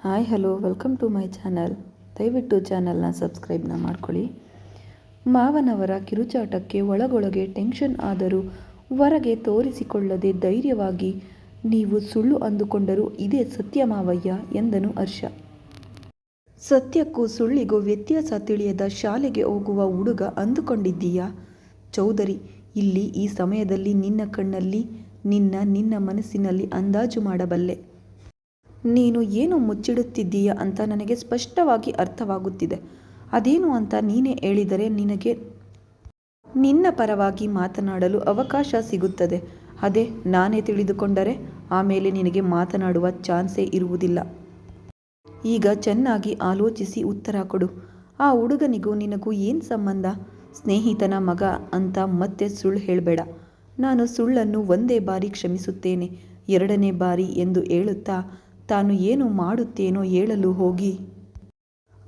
Hi hello welcome to my channel. ದಯವಿಟ್ಟು ಚಾನಲ್ನ ಸಬ್ಸ್ಕ್ರೈಬ್ನ ಮಾಡ್ಕೊಳ್ಳಿ. ಮಾವನವರ ಕಿರುಚಾಟಕ್ಕೆ ಒಳಗೊಳಗೆ ಟೆನ್ಷನ್ ಆದರೂ ಹೊರಗೆ ತೋರಿಸಿಕೊಳ್ಳದೆ ಧೈರ್ಯವಾಗಿ ನೀವು ಸುಳ್ಳು ಅಂದುಕೊಂಡರೂ ಇದೇ ಸತ್ಯ ಮಾವಯ್ಯ ಎಂದನು ಹರ್ಷ. ಸತ್ಯಕ್ಕೂ ಸುಳ್ಳಿಗೂ ವ್ಯತ್ಯಾಸ ತಿಳಿಯದ ಶಾಲೆಗೆ ಹೋಗುವ ಹುಡುಗ ಅಂದುಕೊಂಡಿದ್ದೀಯಾ ಚೌಧರಿ? ಇಲ್ಲಿ ಈ ಸಮಯದಲ್ಲಿ ನಿನ್ನ ಕಣ್ಣಲ್ಲಿ ನಿನ್ನ ಮನಸ್ಸಿನಲ್ಲಿ ಅಂದಾಜು ಮಾಡಬಲ್ಲೆ. ನೀನು ಏನು ಮುಚ್ಚಿಡುತ್ತಿದ್ದೀಯ ಅಂತ ನನಗೆ ಸ್ಪಷ್ಟವಾಗಿ ಅರ್ಥವಾಗುತ್ತಿದೆ. ಅದೇನು ಅಂತ ನೀನೇ ಹೇಳಿದರೆ ನಿನಗೆ ನಿನ್ನ ಪರವಾಗಿ ಮಾತನಾಡಲು ಅವಕಾಶ ಸಿಗುತ್ತದೆ. ಅದೇ ನಾನೇ ತಿಳಿದುಕೊಂಡರೆ ಆಮೇಲೆ ನಿನಗೆ ಮಾತನಾಡುವ ಚಾನ್ಸೇ ಇರುವುದಿಲ್ಲ. ಈಗ ಚೆನ್ನಾಗಿ ಆಲೋಚಿಸಿ ಉತ್ತರ ಕೊಡು. ಆ ಹುಡುಗನಿಗೂ ನಿನಗೂ ಏನು ಸಂಬಂಧ? ಸ್ನೇಹಿತನ ಮಗ ಅಂತ ಮತ್ತೆ ಸುಳ್ಳು ಹೇಳಬೇಡ. ನಾನು ಸುಳ್ಳನ್ನು ಒಂದೇ ಬಾರಿ ಕ್ಷಮಿಸುತ್ತೇನೆ, ಎರಡನೇ ಬಾರಿ ಎಂದು ಹೇಳುತ್ತಾ ತಾನು ಏನು ಮಾಡುತ್ತೇನೋ ಹೇಳಲು ಹೋಗಿ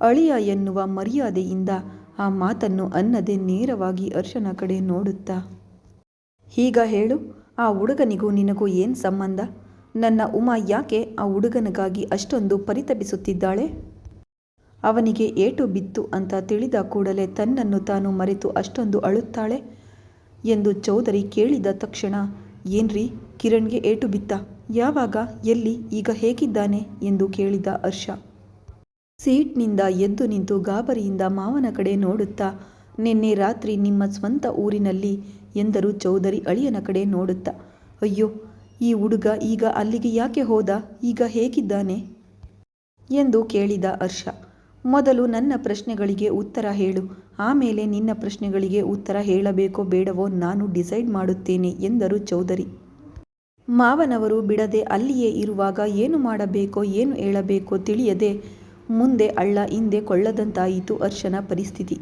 ಅಳಿಯ ಎನ್ನುವ ಮರ್ಯಾದೆಯಿಂದ ಆ ಮಾತನ್ನು ಅನ್ನದೆ ನೇರವಾಗಿ ಹರ್ಷನ ಕಡೆ ನೋಡುತ್ತಾ, ಈಗ ಹೇಳು, ಆ ಹುಡುಗನಿಗೂ ನಿನಗೂ ಏನು ಸಂಬಂಧ? ನನ್ನ ಉಮಾ ಯಾಕೆ ಆ ಹುಡುಗನಿಗಾಗಿ ಅಷ್ಟೊಂದು ಪರಿತಪಿಸುತ್ತಿದ್ದಾಳೆ? ಅವನಿಗೆ ಏಟು ಬಿತ್ತು ಅಂತ ತಿಳಿದ ಕೂಡಲೇ ತನ್ನನ್ನು ತಾನು ಮರೆತು ಅಷ್ಟೊಂದು ಅಳುತ್ತಾಳೆ ಎಂದು ಚೌಧರಿ ಕೇಳಿದ ತಕ್ಷಣ, ಏನ್ರಿ ಕಿರಣ್ಗೆ ಏಟು ಬಿತ್ತ? ಯಾವಾಗ? ಎಲ್ಲಿ? ಈಗ ಹೇಗಿದ್ದಾನೆ ಎಂದು ಕೇಳಿದ ಹರ್ಷ. ಸೀಟ್ನಿಂದ ಎದ್ದು ನಿಂತು ಗಾಬರಿಯಿಂದ ಮಾವನ ಕಡೆ ನೋಡುತ್ತಾ, ನಿನ್ನೆ ರಾತ್ರಿ ನಿಮ್ಮ ಸ್ವಂತ ಊರಿನಲ್ಲಿ ಎಂದರು ಚೌಧರಿ ಅಳಿಯನ ಕಡೆ ನೋಡುತ್ತಾ. ಅಯ್ಯೋ, ಈ ಹುಡುಗ ಈಗ ಅಲ್ಲಿಗೆ ಯಾಕೆ ಹೋದ? ಈಗ ಹೇಗಿದ್ದಾನೆ ಎಂದು ಕೇಳಿದ ಹರ್ಷ. ಮೊದಲು ನನ್ನ ಪ್ರಶ್ನೆಗಳಿಗೆ ಉತ್ತರ ಹೇಳು, ಆಮೇಲೆ ನಿನ್ನ ಪ್ರಶ್ನೆಗಳಿಗೆ ಉತ್ತರ ಹೇಳಬೇಕೋ ಬೇಡವೋ ನಾನು ಡಿಸೈಡ್ ಮಾಡುತ್ತೇನೆ ಎಂದರು ಚೌಧರಿ. ಮಾವನವರು ಬಿಡದೆ ಅಲ್ಲಿಯೇ ಇರುವಾಗ ಏನು ಮಾಡಬೇಕೋ ಏನು ಹೇಳಬೇಕೋ ತಿಳಿಯದೆ ಮುಂದೆ ಹಳ್ಳ ಹಿಂದೆ ಕೊಳ್ಳದಂತಾಯಿತು ಹರ್ಷನ ಪರಿಸ್ಥಿತಿ.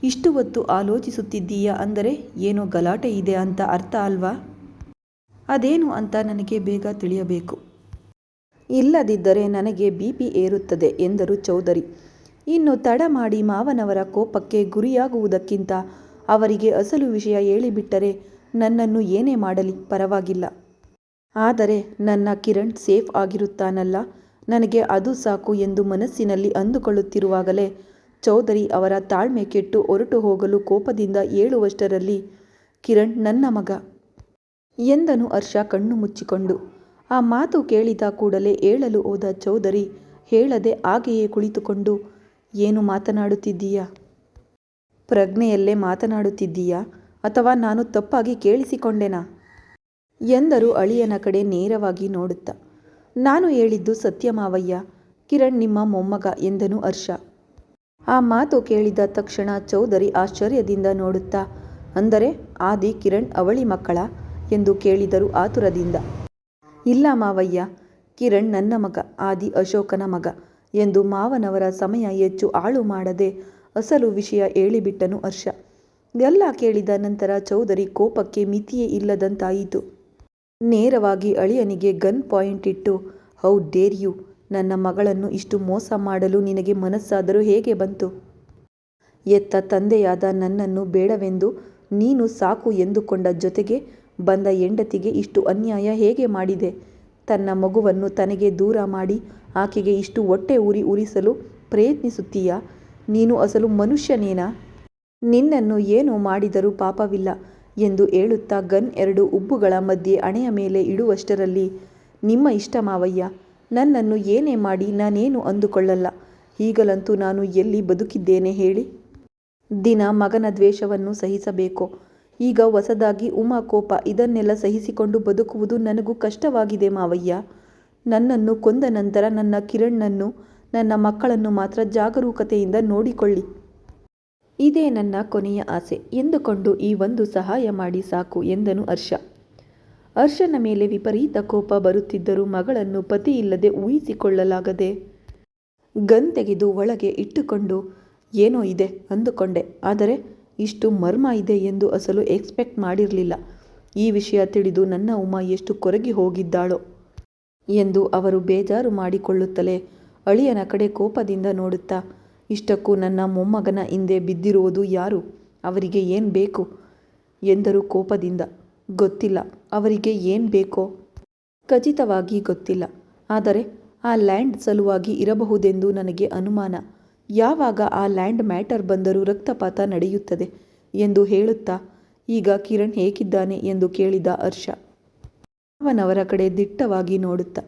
ಇಷ್ಟು ಹೊತ್ತು ಆಲೋಚಿಸುತ್ತಿದ್ದೀಯಾ ಅಂದರೆ ಏನೋ ಗಲಾಟೆ ಇದೆ ಅಂತ ಅರ್ಥ ಅಲ್ವಾ? ಅದೇನು ಅಂತ ನನಗೆ ಬೇಗ ತಿಳಿಯಬೇಕು. ಇಲ್ಲದಿದ್ದರೆ ನನಗೆ BP ಏರುತ್ತದೆ ಎಂದರು ಚೌಧರಿ. ಇನ್ನು ತಡ ಮಾಡಿ ಮಾವನವರ ಕೋಪಕ್ಕೆ ಗುರಿಯಾಗುವುದಕ್ಕಿಂತ ಅವರಿಗೆ ಅಸಲು ವಿಷಯ ಹೇಳಿಬಿಟ್ಟರೆ ನನ್ನನ್ನು ಏನೇ ಮಾಡಲಿ ಪರವಾಗಿಲ್ಲ. ಆದರೆ ನನ್ನ ಕಿರಣ್ ಸೇಫ್ ಆಗಿರುತ್ತಾನಲ್ಲ, ನನಗೆ ಅದು ಸಾಕು ಎಂದು ಮನಸ್ಸಿನಲ್ಲಿ ಅಂದುಕೊಳ್ಳುತ್ತಿರುವಾಗಲೇ ಚೌಧರಿ ಅವರ ತಾಳ್ಮೆ ಕೆಟ್ಟು ಹೊರಟು ಹೋಗಲು ಕೋಪದಿಂದ ಹೇಳುವಷ್ಟರಲ್ಲಿ, ಕಿರಣ್ ನನ್ನ ಮಗ ಎಂದನು ಹರ್ಷ ಕಣ್ಣು ಮುಚ್ಚಿಕೊಂಡು. ಆ ಮಾತು ಕೇಳಿದ ಕೂಡಲೇ ಹೇಳಲು ಹೋದ ಚೌಧರಿ ಹೇಳದೆ ಹಾಗೆಯೇ ಕುಳಿತುಕೊಂಡು, ಏನು ಮಾತನಾಡುತ್ತಿದ್ದೀಯಾ? ಪ್ರಜ್ಞೆಯಲ್ಲೇ ಮಾತನಾಡುತ್ತಿದ್ದೀಯಾ ಅಥವಾ ನಾನು ತಪ್ಪಾಗಿ ಕೇಳಿಸಿಕೊಂಡೆನಾ ಎಂದರು ಅಳಿಯನ ಕಡೆ ನೇರವಾಗಿ ನೋಡುತ್ತಾ. ನಾನು ಹೇಳಿದ್ದು ಸತ್ಯ ಮಾವಯ್ಯ, ಕಿರಣ್ ನಿಮ್ಮ ಮೊಮ್ಮಗ ಎಂದನು ಹರ್ಷ. ಆ ಮಾತು ಕೇಳಿದ ತಕ್ಷಣ ಚೌಧರಿ ಆಶ್ಚರ್ಯದಿಂದ ನೋಡುತ್ತಾ, ಅಂದರೆ ಆದಿ ಕಿರಣ್ ಅವಳಿ ಮಕ್ಕಳ ಎಂದು ಕೇಳಿದರು ಆತುರದಿಂದ. ಇಲ್ಲ ಮಾವಯ್ಯ, ಕಿರಣ್ ನನ್ನ ಮಗ, ಆದಿ ಅಶೋಕನ ಮಗ ಎಂದು ಮಾವನವರ ಸಮಯ ಹೆಚ್ಚು ಹಾಳು ಮಾಡದೆ ಅಸಲು ವಿಷಯ ಹೇಳಿಬಿಟ್ಟನು ಹರ್ಷ. ಎಲ್ಲ ಕೇಳಿದ ನಂತರ ಚೌಧರಿ ಕೋಪಕ್ಕೆ ಮಿತಿಯೇ ಇಲ್ಲದಂತಾಯಿತು. ನೇರವಾಗಿ ಅಳಿಯನಿಗೆ ಗನ್ ಪಾಯಿಂಟ್ ಇಟ್ಟು, ಹೌ ಡೇರ್ ಯು, ನನ್ನ ಮಗಳನ್ನು ಇಷ್ಟು ಮೋಸ ಮಾಡಲು ನಿನಗೆ ಮನಸ್ಸಾದರೂ ಹೇಗೆ ಬಂತು? ಎತ್ತ ತಂದೆಯಾದ ನನ್ನನ್ನು ಬೇಡವೆಂದು ನೀನು ಸಾಕು ಎಂದುಕೊಂಡ ಜೊತೆಗೆ ಬಂದ ಹೆಂಡತಿಗೆ ಇಷ್ಟು ಅನ್ಯಾಯ ಹೇಗೆ ಮಾಡಿದೆ? ತನ್ನ ಮಗುವನ್ನು ತನಗೆ ದೂರ ಮಾಡಿ ಆಕೆಗೆ ಇಷ್ಟು ಹೊಟ್ಟೆ ಉರಿಸಲು ಪ್ರಯತ್ನಿಸುತ್ತೀಯಾ? ನೀನು ಅಸಲು ಮನುಷ್ಯನೇನಾ? ನಿನ್ನನ್ನು ಏನು ಮಾಡಿದರೂ ಪಾಪವಿಲ್ಲ ಎಂದು ಹೇಳುತ್ತಾ ಗನ್ ಎರಡು ಉಬ್ಬುಗಳ ಮಧ್ಯೆ ಹಣೆಯ ಮೇಲೆ ಇಡುವಷ್ಟರಲ್ಲಿ, ನಿಮ್ಮ ಇಷ್ಟ ಮಾವಯ್ಯ, ನನ್ನನ್ನು ಏನೇ ಮಾಡಿ ನಾನೇನು ಅಂದುಕೊಳ್ಳಲ್ಲ. ಈಗಲಂತೂ ನಾನು ಎಲ್ಲಿ ಬದುಕಿದ್ದೇನೆ ಹೇಳಿ? ದಿನ ಮಗನ ದ್ವೇಷವನ್ನು ಸಹಿಸಬೇಕೋ, ಈಗ ಹೊಸದಾಗಿ ಉಮಾ ಕೋಪ, ಇದನ್ನೆಲ್ಲ ಸಹಿಸಿಕೊಂಡು ಬದುಕುವುದು ನನಗೂ ಕಷ್ಟವಾಗಿದೆ ಮಾವಯ್ಯ. ನನ್ನನ್ನು ಕೊಂದ ನಂತರ ನನ್ನ ಕಿರಣ್ಣನ್ನು ನನ್ನ ಮಕ್ಕಳನ್ನು ಮಾತ್ರ ಜಾಗರೂಕತೆಯಿಂದ ನೋಡಿಕೊಳ್ಳಿ. ಇದೇ ನನ್ನ ಕೊನೆಯ ಆಸೆ ಎಂದುಕೊಂಡು ಈ ಒಂದು ಸಹಾಯ ಮಾಡಿ ಸಾಕು ಎಂದನು ಹರ್ಷ. ಹರ್ಷನ ಮೇಲೆ ವಿಪರೀತ ಕೋಪ ಬರುತ್ತಿದ್ದರೂ ಮಗಳನ್ನು ಪತಿ ಇಲ್ಲದೆ ಊಹಿಸಿಕೊಳ್ಳಲಾಗದೆ ಗನ್ ತೆಗೆದು ಒಳಗೆ ಇಟ್ಟುಕೊಂಡು, ಏನೋ ಇದೆ ಅಂದುಕೊಂಡೆ, ಆದರೆ ಇಷ್ಟು ಮರ್ಮ ಇದೆ ಎಂದು ಅಸಲು ಎಕ್ಸ್ಪೆಕ್ಟ್ ಮಾಡಿರಲಿಲ್ಲ. ಈ ವಿಷಯ ತಿಳಿದು ನನ್ನ ಉಮಾ ಎಷ್ಟು ಕೊರಗಿ ಹೋಗಿದ್ದಾಳೋ ಎಂದು ಅವರು ಬೇಜಾರು ಮಾಡಿಕೊಳ್ಳುತ್ತಲೇ ಅಳಿಯನ ಕಡೆ ಕೋಪದಿಂದ ನೋಡುತ್ತಾ, ಇಷ್ಟಕ್ಕೂ ನನ್ನ ಮೊಮ್ಮಗನ ಹಿಂದೆ ಬಿದ್ದಿರುವುದು ಯಾರು? ಅವರಿಗೆ ಏನು ಬೇಕು ಎಂದರು ಕೋಪದಿಂದ. ಗೊತ್ತಿಲ್ಲ, ಅವರಿಗೆ ಏನು ಬೇಕೋ ಖಚಿತವಾಗಿ ಗೊತ್ತಿಲ್ಲ, ಆದರೆ ಆ ಲ್ಯಾಂಡ್ ಸಲುವಾಗಿ ಇರಬಹುದೆಂದು ನನಗೆ ಅನುಮಾನ. ಯಾವಾಗ ಆ ಲ್ಯಾಂಡ್ ಮ್ಯಾಟರ್ ಬಂದರೂ ರಕ್ತಪಾತ ನಡೆಯುತ್ತದೆ ಎಂದು ಹೇಳುತ್ತಾ, ಈಗ ಕಿರಣ್ ಹೇಗಿದ್ದಾನೆ ಎಂದು ಕೇಳಿದ ಹರ್ಷ ಅವನವರ ಕಡೆ ದಿಟ್ಟವಾಗಿ ನೋಡುತ್ತಾ.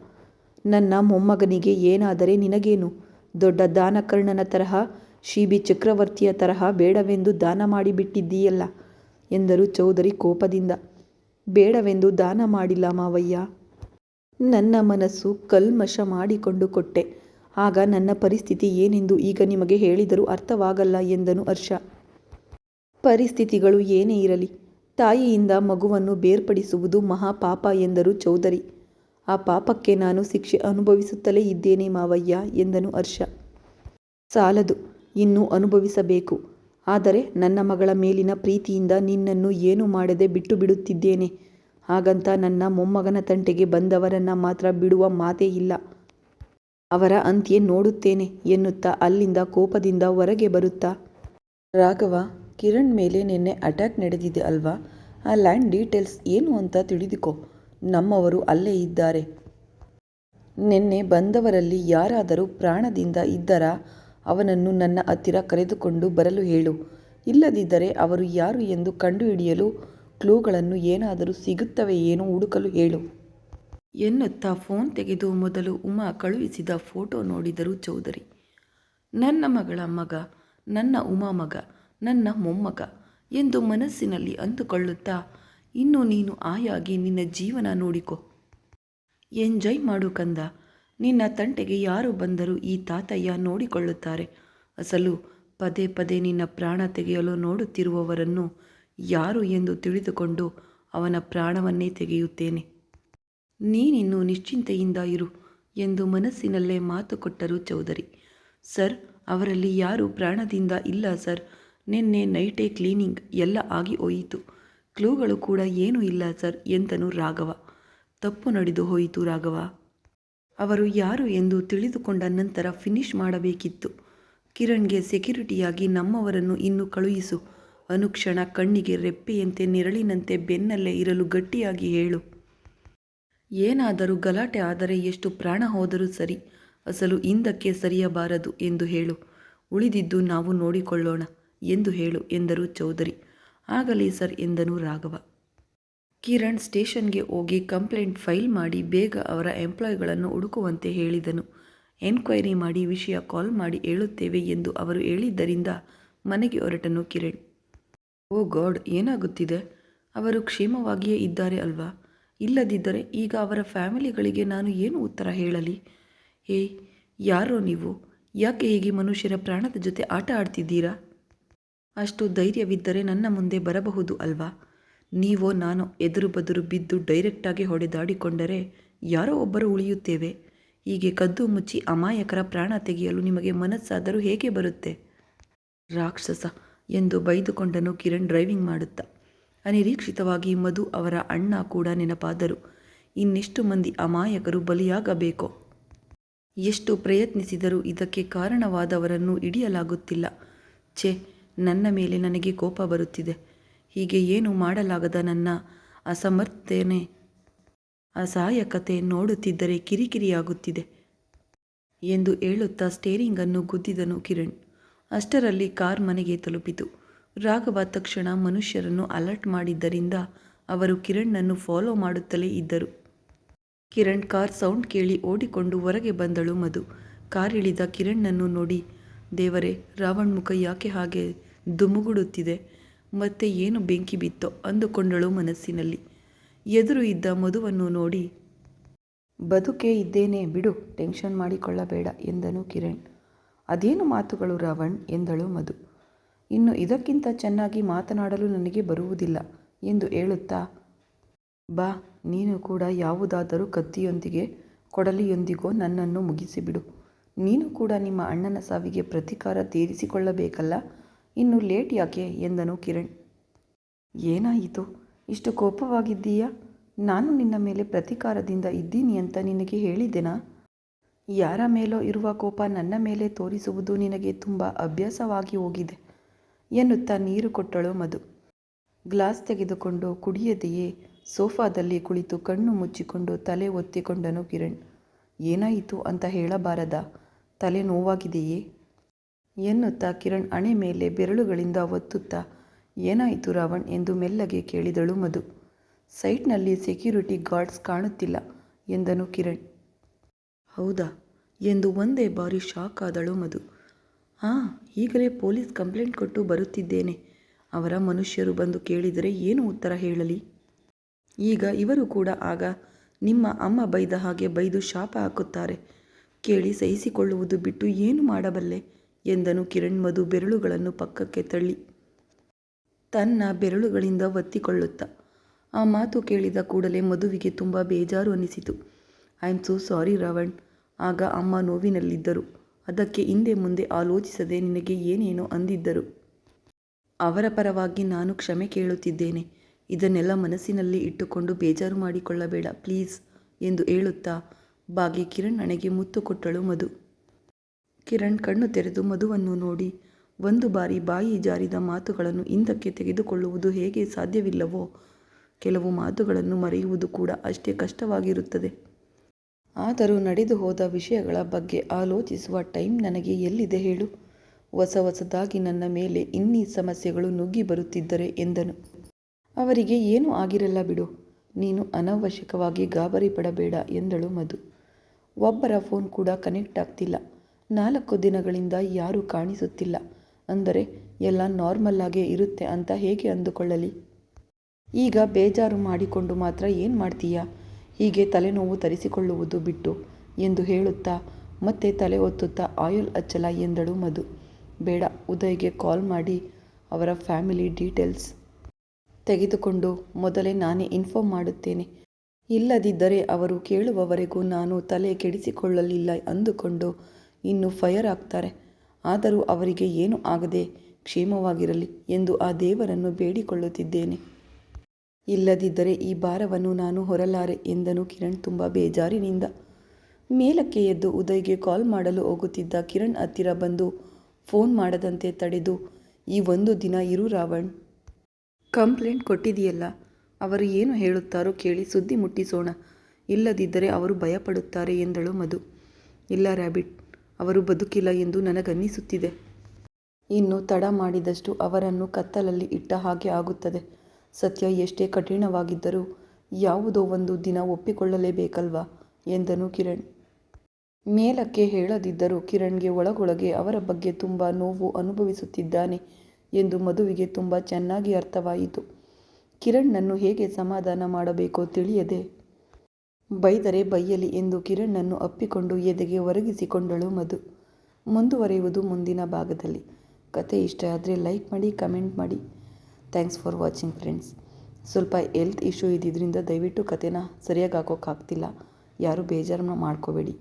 ನನ್ನ ಮೊಮ್ಮಗನಿಗೆ ಏನಾದರೆ ನಿನಗೇನು? ದೊಡ್ಡ ದಾನಕರ್ಣನ ತರಹ, ಶಿಬಿ ಚಕ್ರವರ್ತಿಯ ತರಹ ಬೇಡವೆಂದು ದಾನ ಮಾಡಿಬಿಟ್ಟಿದ್ದೀಯಲ್ಲ ಎಂದರು ಚೌಧರಿ ಕೋಪದಿಂದ. ಬೇಡವೆಂದು ದಾನ ಮಾಡಿಲ್ಲ ಮಾವಯ್ಯ. ನನ್ನ ಮನಸ್ಸು ಕಲ್ಮಶ ಮಾಡಿಕೊಂಡು ಕೊಟ್ಟೆ. ಆಗ ನನ್ನ ಪರಿಸ್ಥಿತಿ ಏನೆಂದು ಈಗ ನಿಮಗೆ ಹೇಳಿದರೂ ಅರ್ಥವಾಗಲ್ಲ ಎಂದನು ಹರ್ಷ. ಪರಿಸ್ಥಿತಿಗಳು ಏನೇ ಇರಲಿ, ತಾಯಿಯಿಂದ ಮಗುವನ್ನು ಬೇರ್ಪಡಿಸುವುದು ಮಹಾಪಾಪ ಎಂದರು ಚೌಧರಿ. ಆ ಪಾಪಕ್ಕೆ ನಾನು ಶಿಕ್ಷೆ ಅನುಭವಿಸುತ್ತಲೇ ಇದ್ದೇನೆ ಮಾವಯ್ಯ ಎಂದನು ಹರ್ಷ. ಸಾಲದು, ಇನ್ನೂ ಅನುಭವಿಸಬೇಕು. ಆದರೆ ನನ್ನ ಮಗಳ ಮೇಲಿನ ಪ್ರೀತಿಯಿಂದ ನಿನ್ನನ್ನು ಏನೂ ಮಾಡದೆ ಬಿಟ್ಟು ಬಿಡುತ್ತಿದ್ದೇನೆ. ಹಾಗಂತ ನನ್ನ ಮೊಮ್ಮಗನ ತಂಟೆಗೆ ಬಂದವರನ್ನ ಮಾತ್ರ ಬಿಡುವ ಮಾತೇ ಇಲ್ಲ. ಅವರ ಅಂತ್ಯ ನೋಡುತ್ತೇನೆ ಎನ್ನುತ್ತಾ ಅಲ್ಲಿಂದ ಕೋಪದಿಂದ ಹೊರಗೆ ಬರುತ್ತಾ, ರಾಘವ, ಕಿರಣ್ ಮೇಲೆ ನಿನ್ನೆ ಅಟ್ಯಾಕ್ ನಡೆದಿದೆ ಅಲ್ವಾ? ಆ ಲ್ಯಾಂಡ್ ಡೀಟೇಲ್ಸ್ ಏನು ಅಂತ ತಿಳಿದುಕೋ. ನಮ್ಮವರು ಅಲ್ಲೇ ಇದ್ದಾರೆ. ನಿನ್ನೆ ಬಂದವರಲ್ಲಿ ಯಾರಾದರೂ ಪ್ರಾಣದಿಂದ ಇದ್ದರಾ? ಅವನನ್ನು ನನ್ನ ಹತ್ತಿರ ಕರೆದುಕೊಂಡು ಬರಲು ಹೇಳು. ಇಲ್ಲದಿದ್ದರೆ ಅವರು ಯಾರು ಎಂದು ಕಂಡುಹಿಡಿಯಲು ಕ್ಲೂಗಳನ್ನು ಏನಾದರೂ ಸಿಗುತ್ತವೆಯೇನೋ ಹುಡುಕಲು ಹೇಳು ಎನ್ನುತ್ತಾ ಫೋನ್ ತೆಗೆದು ಮೊದಲು ಉಮಾ ಕಳುಹಿಸಿದ ಫೋಟೋ ನೋಡಿದರು ಚೌಧರಿ. ನನ್ನ ಮಗಳ ಮಗ, ನನ್ನ ಉಮಾ ಮಗ, ನನ್ನ ಮೊಮ್ಮಗ ಎಂದು ಮನಸ್ಸಿನಲ್ಲಿ ಅಂದುಕೊಳ್ಳುತ್ತಾ, ಇನ್ನು ನೀನು ಆಯಾಗಿ ನಿನ್ನ ಜೀವನ ನೋಡಿಕೊ, ಎಂಜಾಯ್ ಮಾಡು ಕಂದ. ನಿನ್ನ ತಂಟೆಗೆ ಯಾರು ಬಂದರೂ ಈ ತಾತಯ್ಯ ನೋಡಿಕೊಳ್ಳುತ್ತಾರೆ. ಅಸಲು ಪದೇ ಪದೇ ನಿನ್ನ ಪ್ರಾಣ ತೆಗೆಯಲು ನೋಡುತ್ತಿರುವವರನ್ನು ಯಾರು ಎಂದು ತಿಳಿದುಕೊಂಡು ಅವನ ಪ್ರಾಣವನ್ನೇ ತೆಗೆಯುತ್ತೇನೆ. ನೀನಿನ್ನು ನಿಶ್ಚಿಂತೆಯಿಂದ ಇರು ಎಂದು ಮನಸ್ಸಿನಲ್ಲೇ ಮಾತು ಕೊಟ್ಟರು ಚೌಧರಿ. ಸರ್, ಅವರಲ್ಲಿ ಯಾರೂ ಪ್ರಾಣದಿಂದ ಇಲ್ಲ ಸರ್. ನಿನ್ನೆ ನೈಟೇ ಕ್ಲೀನಿಂಗ್ ಎಲ್ಲ ಆಗಿ ಹೋಯಿತು. ಕ್ಲೂಗಳು ಕೂಡ ಏನೂ ಇಲ್ಲ ಸರ್ ಎಂದನು ರಾಘವ. ತಪ್ಪು ನಡೆದು ಹೋಯಿತು ರಾಘವ. ಅವರು ಯಾರು ಎಂದು ತಿಳಿದುಕೊಂಡ ನಂತರ ಫಿನಿಶ್ ಮಾಡಬೇಕಿತ್ತು. ಕಿರಣ್ಗೆ ಸೆಕ್ಯೂರಿಟಿಯಾಗಿ ನಮ್ಮವರನ್ನು ಇನ್ನು ಕಳುಹಿಸು. ಅನುಕ್ಷಣ ಕಣ್ಣಿಗೆ ರೆಪ್ಪೆಯಂತೆ ನೆರಳಿನಂತೆ ಬೆನ್ನಲ್ಲೇ ಇರಲು ಗಟ್ಟಿಯಾಗಿ ಹೇಳು. ಏನಾದರೂ ಗಲಾಟೆ ಆದರೆ ಎಷ್ಟು ಪ್ರಾಣ ಹೋದರೂ ಸರಿ, ಅಸಲು ಹಿಂದಕ್ಕೆ ಸರಿಯಬಾರದು ಎಂದು ಹೇಳು. ಉಳಿದಿದ್ದು ನಾವು ನೋಡಿಕೊಳ್ಳೋಣ ಎಂದು ಹೇಳು ಎಂದರು ಚೌಧರಿ. ಆಗಲಿ ಸರ್ ಎಂದನು ರಾಘವ. ಕಿರಣ್ ಸ್ಟೇಷನ್ಗೆ ಹೋಗಿ ಕಂಪ್ಲೇಂಟ್ ಫೈಲ್ ಮಾಡಿ ಬೇಗ ಅವರ ಎಂಪ್ಲಾಯ್ಗಳನ್ನು ಹುಡುಕುವಂತೆ ಹೇಳಿದನು. ಎನ್ಕ್ವೈರಿ ಮಾಡಿ ವಿಷಯ ಕಾಲ್ ಮಾಡಿ ಹೇಳುತ್ತೇವೆ ಎಂದು ಅವರು ಹೇಳಿದ್ದರಿಂದ ಮನೆಗೆ ಹೊರಟನು ಕಿರಣ್. ಓ ಗಾಡ್, ಏನಾಗುತ್ತಿದೆ? ಅವರು ಕ್ಷೇಮವಾಗಿಯೇ ಇದ್ದಾರೆ ಅಲ್ವಾ? ಇಲ್ಲದಿದ್ದರೆ ಈಗ ಅವರ ಫ್ಯಾಮಿಲಿಗಳಿಗೆ ನಾನು ಏನು ಉತ್ತರ ಹೇಳಲಿ? ಏಯ್, ಯಾರೋ ನೀವು? ಯಾಕೆ ಹೀಗೆ ಮನುಷ್ಯರ ಪ್ರಾಣದ ಜೊತೆ ಆಟ ಆಡ್ತಿದ್ದೀರಾ? ಅಷ್ಟು ಧೈರ್ಯವಿದ್ದರೆ ನನ್ನ ಮುಂದೆ ಬರಬಹುದು ಅಲ್ವಾ? ನೀವೋ ನಾನೋ ಎದುರು ಬದುರು ಬಿದ್ದು ಡೈರೆಕ್ಟಾಗಿ ಹೊಡೆದಾಡಿಕೊಂಡರೆ ಯಾರೋ ಒಬ್ಬರು ಉಳಿಯುತ್ತೇವೆ. ಹೀಗೆ ಕದ್ದು ಮುಚ್ಚಿ ಅಮಾಯಕರ ಪ್ರಾಣ ತೆಗೆಯಲು ನಿಮಗೆ ಮನಸ್ಸಾದರೂ ಹೇಗೆ ಬರುತ್ತೆ? ರಾಕ್ಷಸ ಎಂದು ಬೈದುಕೊಂಡನು ಕಿರಣ್ ಡ್ರೈವಿಂಗ್ ಮಾಡುತ್ತಾ. ಅನಿರೀಕ್ಷಿತವಾಗಿ ಮಧು ಅವರ ಅಣ್ಣ ಕೂಡ ನೆನಪಾದರು. ಇನ್ನೆಷ್ಟು ಮಂದಿ ಅಮಾಯಕರು ಬಲಿಯಾಗಬೇಕೋ? ಎಷ್ಟು ಪ್ರಯತ್ನಿಸಿದರೂ ಇದಕ್ಕೆ ಕಾರಣವಾದವರನ್ನು ಹಿಡಿಯಲಾಗುತ್ತಿಲ್ಲ. ಛೇ, ನನ್ನ ಮೇಲೆ ನನಗೆ ಕೋಪ ಬರುತ್ತಿದೆ. ಹೀಗೆ ಏನು ಮಾಡಲಾಗದ ನನ್ನ ಅಸಮರ್ಥನೆ, ಅಸಹಾಯಕತೆ ನೋಡುತ್ತಿದ್ದರೆ ಕಿರಿಕಿರಿಯಾಗುತ್ತಿದೆ ಎಂದು ಹೇಳುತ್ತಾ ಸ್ಟೇರಿಂಗನ್ನು ಗುದ್ದಿದನು ಕಿರಣ್. ಅಷ್ಟರಲ್ಲಿ ಕಾರ್ ಮನೆಗೆ ತಲುಪಿತು. ರಾಘವ ತಕ್ಷಣ ಮನುಷ್ಯರನ್ನು ಅಲರ್ಟ್ ಮಾಡಿದ್ದರಿಂದ ಅವರು ಕಿರಣ್ಣನ್ನು ಫಾಲೋ ಮಾಡುತ್ತಲೇ ಇದ್ದರು. ಕಿರಣ್ ಕಾರ್ ಸೌಂಡ್ ಕೇಳಿ ಓಡಿಕೊಂಡು ಹೊರಗೆ ಬಂದಳು ಮಧು. ಕಾರಿಳಿದ ಕಿರಣ್ಣನ್ನು ನೋಡಿ, ದೇವರೇ, ರಾವಣ್ ಮುಖ ಯಾಕೆ ಹಾಗೆ ದುಮುಗುಡುತ್ತಿದೆ? ಮತ್ತೆ ಏನು ಬೆಂಕಿ ಬಿತ್ತೋ ಅಂದುಕೊಂಡಳು ಮನಸ್ಸಿನಲ್ಲಿ. ಎದುರು ಇದ್ದ ಮಧುವನ್ನು ನೋಡಿ, ಬದುಕೇ ಇದ್ದೇನೆ ಬಿಡು, ಟೆನ್ಷನ್ ಮಾಡಿಕೊಳ್ಳಬೇಡ ಎಂದನು ಕಿರಣ್. ಅದೇನು ಮಾತುಗಳು ರಾವಣ್ ಎಂದಳು ಮಧು. ಇನ್ನು ಇದಕ್ಕಿಂತ ಚೆನ್ನಾಗಿ ಮಾತನಾಡಲು ನನಗೆ ಬರುವುದಿಲ್ಲ ಎಂದು ಹೇಳುತ್ತಾ, ಬಾ, ನೀನು ಕೂಡ ಯಾವುದಾದರೂ ಕತ್ತಿಯೊಂದಿಗೆ ಕೊಡಲಿಯೊಂದಿಗೋ ನನ್ನನ್ನು ಮುಗಿಸಿಬಿಡು. ನೀನು ಕೂಡ ನಿಮ್ಮ ಅಣ್ಣನ ಸಾವಿಗೆ ಪ್ರತೀಕಾರ ತೀರಿಸಿಕೊಳ್ಳಬೇಕಲ್ಲ, ಇನ್ನು ಲೇಟ್ ಯಾಕೆ ಎಂದನು ಕಿರಣ್. ಏನಾಯಿತು? ಇಷ್ಟು ಕೋಪವಾಗಿದ್ದೀಯಾ? ನಾನು ನಿನ್ನ ಮೇಲೆ ಪ್ರತೀಕಾರದಿಂದ ಇದ್ದೀನಿ ಅಂತ ನಿನಗೆ ಹೇಳಿದೆನಾ? ಯಾರ ಮೇಲೋ ಇರುವ ಕೋಪ ನನ್ನ ಮೇಲೆ ತೋರಿಸುವುದು ನಿನಗೆ ತುಂಬ ಅಭ್ಯಾಸವಾಗಿ ಹೋಗಿದೆ ಎನ್ನುತ್ತಾ ನೀರು ಕೊಟ್ಟಳು ಮಧು. ಗ್ಲಾಸ್ ತೆಗೆದುಕೊಂಡು ಕುಡಿಯದೆಯೇ ಸೋಫಾದಲ್ಲಿ ಕುಳಿತು ಕಣ್ಣು ಮುಚ್ಚಿಕೊಂಡು ತಲೆ ಒತ್ತಿಕೊಂಡನು ಕಿರಣ್. ಏನಾಯಿತು ಅಂತ ಹೇಳಬಾರದಾ? ತಲೆ ನೋವಾಗಿದೆಯೇ ಎನ್ನುತ್ತಾ ಕಿರಣ್ ಹಣೆ ಮೇಲೆ ಬೆರಳುಗಳಿಂದ ಒತ್ತುತ್ತಾ ಏನಾಯಿತು ರಾವಣ್ ಎಂದು ಮೆಲ್ಲಗೆ ಕೇಳಿದಳು ಮಧು. ಸೈಟ್ನಲ್ಲಿ ಸೆಕ್ಯೂರಿಟಿ ಗಾರ್ಡ್ಸ್ ಕಾಣುತ್ತಿಲ್ಲ ಎಂದನು ಕಿರಣ್. ಹೌದಾ ಎಂದು ಒಂದೇ ಬಾರಿ ಶಾಕ್ ಆದಳು ಮಧು. ಹಾಂ, ಈಗಲೇ ಪೊಲೀಸ್ ಕಂಪ್ಲೇಂಟ್ ಕೊಟ್ಟು ಬರುತ್ತಿದ್ದೇನೆ. ಅವರ ಮನುಷ್ಯರು ಬಂದು ಕೇಳಿದರೆ ಏನು ಉತ್ತರ ಹೇಳಲಿ? ಈಗ ಇವರು ಕೂಡ ಆಗ ನಿಮ್ಮ ಅಮ್ಮ ಬೈದ ಹಾಗೆ ಬೈದು ಶಾಪ ಹಾಕುತ್ತಾರೆ. ಕೇಳಿ ಸಹಿಸಿಕೊಳ್ಳುವುದು ಬಿಟ್ಟು ಏನು ಮಾಡಬಲ್ಲೆ ಎಂದನು ಕಿರಣ್ ಮಧು ಬೆರಳುಗಳನ್ನು ಪಕ್ಕಕ್ಕೆ ತಳ್ಳಿ ತನ್ನ ಬೆರಳುಗಳಿಂದ ಒತ್ತಿಕೊಳ್ಳುತ್ತಾ. ಆ ಮಾತು ಕೇಳಿದ ಕೂಡಲೇ ಮಧುವಿಗೆ ತುಂಬ ಬೇಜಾರು ಅನಿಸಿತು. I am so sorry Ravan. ಆಗ ಅಮ್ಮ ನೋವಿನಲ್ಲಿದ್ದರು. ಅದಕ್ಕೆ ಹಿಂದೆ ಮುಂದೆ ಆಲೋಚಿಸದೆ ನಿನಗೆ ಏನೇನೋ ಅಂದಿದ್ದರು. ಅವರ ಪರವಾಗಿ ನಾನು ಕ್ಷಮೆ ಕೇಳುತ್ತಿದ್ದೇನೆ. ಇದನ್ನೆಲ್ಲ ಮನಸ್ಸಿನಲ್ಲಿ ಇಟ್ಟುಕೊಂಡು ಬೇಜಾರು ಮಾಡಿಕೊಳ್ಳಬೇಡ ಪ್ಲೀಸ್ ಎಂದು ಹೇಳುತ್ತಾ ಬಾಗಿ ಕಿರಣ್ ಹಣೆಗೆ ಮುತ್ತು ಕೊಟ್ಟಳು ಮಧು. ಕಿರಣ್ ಕಣ್ಣು ತೆರೆದು ಮಧುವನ್ನು ನೋಡಿ ಒಂದು ಬಾರಿ ಬಾಯಿ ಜಾರಿದ ಮಾತುಗಳನ್ನು ಹಿಂದಕ್ಕೆ ತೆಗೆದುಕೊಳ್ಳುವುದು ಹೇಗೆ ಸಾಧ್ಯವಿಲ್ಲವೋ ಕೆಲವು ಮಾತುಗಳನ್ನು ಮರೆಯುವುದು ಕೂಡ ಅಷ್ಟೇ ಕಷ್ಟವಾಗಿರುತ್ತದೆ. ಆದರೂ ನಡೆದು ಹೋದ ವಿಷಯಗಳ ಬಗ್ಗೆ ಆಲೋಚಿಸುವ ಟೈಮ್ ನನಗೆ ಎಲ್ಲಿದೆ ಹೇಳು? ಹೊಸದಾಗಿ ನನ್ನ ಮೇಲೆ ಇನ್ನೀ ಸಮಸ್ಯೆಗಳು ನುಗ್ಗಿ ಬರುತ್ತಿದ್ದರೆ ಎಂದನು. ಅವರಿಗೆ ಏನೂ ಆಗಿರಲ್ಲ ಬಿಡು, ನೀನು ಅನವಶ್ಯಕವಾಗಿ ಗಾಬರಿ ಪಡಬೇಡ ಎಂದಳು ಮಧು. ಒಬ್ಬರ ಫೋನ್ ಕೂಡ ಕನೆಕ್ಟ್ ಆಗ್ತಿಲ್ಲ. 4 ದಿನಗಳಿಂದ ಯಾರೂ ಕಾಣಿಸುತ್ತಿಲ್ಲ ಅಂದರೆ ಎಲ್ಲ ನಾರ್ಮಲ್ ಆಗೇ ಇರುತ್ತೆ ಅಂತ ಹೇಗೆ ಅಂದುಕೊಳ್ಳಲಿ? ಈಗ ಬೇಜಾರು ಮಾಡಿಕೊಂಡು ಮಾತ್ರ ಏನು ಮಾಡ್ತೀಯಾ? ಹೀಗೆ ತಲೆನೋವು ತರಿಸಿಕೊಳ್ಳುವುದು ಬಿಟ್ಟು ಎಂದು ಹೇಳುತ್ತಾ ಮತ್ತೆ ತಲೆ ಒತ್ತುತ್ತಾ ಆಯಿಲ್ ಹಚ್ಚಲ ಎಂದಳು ಮಧು. ಬೇಡ, ಉದಯ್ಗೆ ಕಾಲ್ ಮಾಡಿ ಅವರ ಫ್ಯಾಮಿಲಿ ಡೀಟೇಲ್ಸ್ ತೆಗೆದುಕೊಂಡು ಮೊದಲೇ ನಾನೇ ಇನ್ಫಾರ್ಮ್ ಮಾಡುತ್ತೇನೆ. ಇಲ್ಲದಿದ್ದರೆ ಅವರು ಕೇಳುವವರೆಗೂ ನಾನು ತಲೆ ಕೆಡಿಸಿಕೊಳ್ಳಲಿಲ್ಲ ಅಂದುಕೊಂಡು ಇನ್ನು ಫೈರ್ ಆಗ್ತಾರೆ. ಆದರೂ ಅವರಿಗೆ ಏನೂ ಆಗದೆ ಕ್ಷೇಮವಾಗಿರಲಿ ಎಂದು ಆ ದೇವರನ್ನು ಬೇಡಿಕೊಳ್ಳುತ್ತಿದ್ದೇನೆ. ಇಲ್ಲದಿದ್ದರೆ ಈ ಭಾರವನ್ನು ನಾನು ಹೊರಲಾರೆ ಎಂದನು ಕಿರಣ್ ತುಂಬ ಬೇಜಾರಿನಿಂದ. ಮೇಲಕ್ಕೆ ಎದ್ದು ಉದಯ್ಗೆ ಕಾಲ್ ಮಾಡಲು ಹೋಗುತ್ತಿದ್ದ ಕಿರಣ್ ಹತ್ತಿರ ಬಂದು ಫೋನ್ ಮಾಡದಂತೆ ತಡೆದು ಈ 1 ದಿನ ಇರು ರಾವಣ್. ಕಂಪ್ಲೇಂಟ್ ಕೊಟ್ಟಿದೆಯಲ್ಲ, ಅವರು ಏನು ಹೇಳುತ್ತಾರೋ ಕೇಳಿ ಸುದ್ದಿ ಮುಟ್ಟಿಸೋಣ. ಇಲ್ಲದಿದ್ದರೆ ಅವರು ಭಯಪಡುತ್ತಾರೆ ಎಂದಳು ಮಧು. ಇಲ್ಲ ರ್ಯಾಬಿಟ್, ಅವರು ಬದುಕಿಲ್ಲ ಎಂದು ನನಗನ್ನಿಸುತ್ತಿದೆ. ಇನ್ನು ತಡ ಮಾಡಿದಷ್ಟು ಅವರನ್ನು ಕತ್ತಲಲ್ಲಿ ಇಟ್ಟ ಹಾಗೆ ಆಗುತ್ತದೆ. ಸತ್ಯ ಎಷ್ಟೇ ಕಠಿಣವಾಗಿದ್ದರೂ ಯಾವುದೋ ಒಂದು ದಿನ ಒಪ್ಪಿಕೊಳ್ಳಲೇಬೇಕಲ್ವಾ ಎಂದನು ಕಿರಣ್. ಮೇಲಕ್ಕೆ ಹೇಳದಿದ್ದರೂ ಕಿರಣ್ಗೆ ಒಳಗೊಳಗೆ ಅವರ ಬಗ್ಗೆ ತುಂಬ ನೋವು ಅನುಭವಿಸುತ್ತಿದ್ದಾನೆ ಎಂದು ಮಧುವಿಗೆ ತುಂಬ ಚೆನ್ನಾಗಿ ಅರ್ಥವಾಯಿತು. ಕಿರಣ್ಣನ್ನು ಹೇಗೆ ಸಮಾಧಾನ ಮಾಡಬೇಕೋ ತಿಳಿಯದೆ ಬೈದರೆ ಬೈಯಲಿ ಎಂದು ಕಿರಣ್ಣನ್ನು ಅಪ್ಪಿಕೊಂಡು ಎದೆಗೆ ಒರಗಿಸಿಕೊಂಡಳು ಮಧು. ಮುಂದುವರಿಯುವುದು ಮುಂದಿನ ಭಾಗದಲ್ಲಿ. ಕತೆ ಇಷ್ಟ ಆದರೆ ಲೈಕ್ ಮಾಡಿ, ಕಮೆಂಟ್ ಮಾಡಿ. Thanks for watching friends. ಸ್ವಲ್ಪ ಹೆಲ್ತ್ ಇಶ್ಯೂ ಇದ್ದಿದ್ದರಿಂದ ದಯವಿಟ್ಟು ಕತೆನ ಸರಿಯಾಗಿ ಹಾಕೋಕ್ಕಾಗ್ತಿಲ್ಲ. ಯಾರೂ ಬೇಜಾರನ್ನ ಮಾಡ್ಕೋಬೇಡಿ.